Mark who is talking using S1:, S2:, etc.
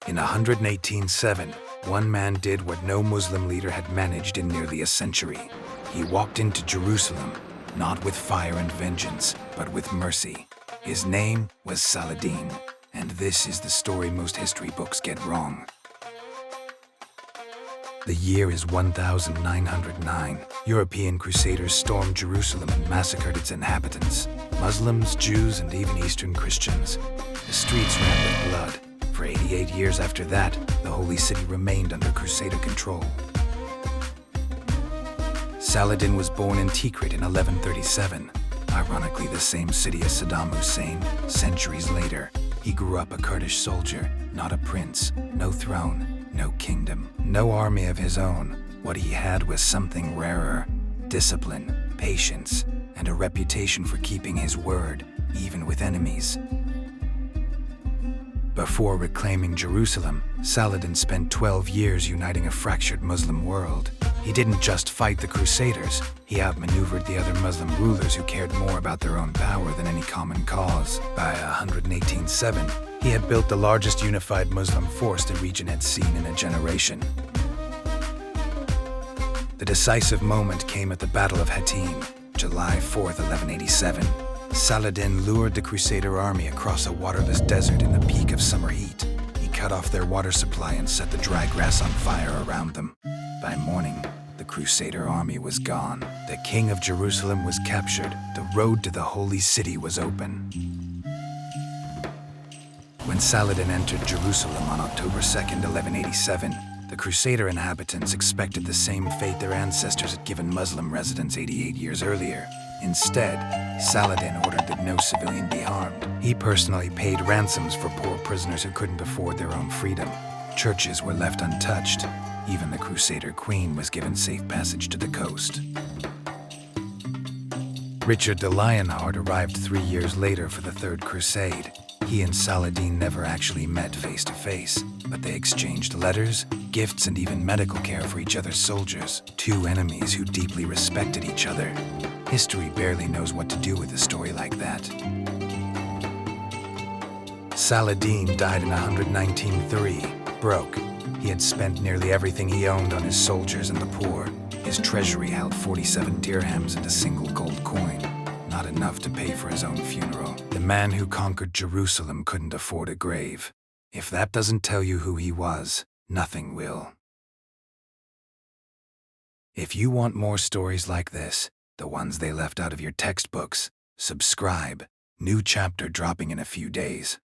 S1: In 118-7, one man did what no Muslim leader had managed in nearly a century. He walked into Jerusalem, not with fire and vengeance, but with mercy. His name was Saladin, and this is the story most history books get wrong. The year is 1909. European Crusaders stormed Jerusalem and massacred its inhabitants, Muslims, Jews, and even Eastern Christians. The streets ran with blood. For 88 years after that, the Holy City remained under Crusader control. Saladin was born in Tikrit in 1137, ironically the same city as Saddam Hussein, centuries later. He grew up a Kurdish soldier, not a prince, no throne, no kingdom, no army of his own. What he had was something rarer: discipline, patience, and a reputation for keeping his word, even with enemies. Before reclaiming Jerusalem, Saladin spent 12 years uniting a fractured Muslim world. He didn't just fight the Crusaders, he outmaneuvered the other Muslim rulers who cared more about their own power than any common cause. By 118-7, he had built the largest unified Muslim force the region had seen in a generation. The decisive moment came at the Battle of Hattin, July 4th, 1187. Saladin lured the Crusader army across a waterless desert in the peak of summer heat. He cut off their water supply and set the dry grass on fire around them. By morning, the Crusader army was gone. The king of Jerusalem was captured. The road to the Holy City was open. When Saladin entered Jerusalem on October 2nd, 1187, the Crusader inhabitants expected the same fate their ancestors had given Muslim residents 88 years earlier. Instead, Saladin ordered that no civilian be harmed. He personally paid ransoms for poor prisoners who couldn't afford their own freedom. Churches were left untouched. Even the Crusader queen was given safe passage to the coast. Richard the Lionheart arrived 3 years later for the Third Crusade. He and Saladin never actually met face to face, but they exchanged letters, gifts, and even medical care for each other's soldiers. Two enemies who deeply respected each other. History barely knows what to do with a story like that. Saladin died in 119-3, broke. He had spent nearly everything he owned on his soldiers and the poor. His treasury held 47 dirhams and a single gold coin, not enough to pay for his own funeral. The man who conquered Jerusalem couldn't afford a grave. If that doesn't tell you who he was, nothing will. If you want more stories like this, the ones they left out of your textbooks, subscribe. New chapter dropping in a few days.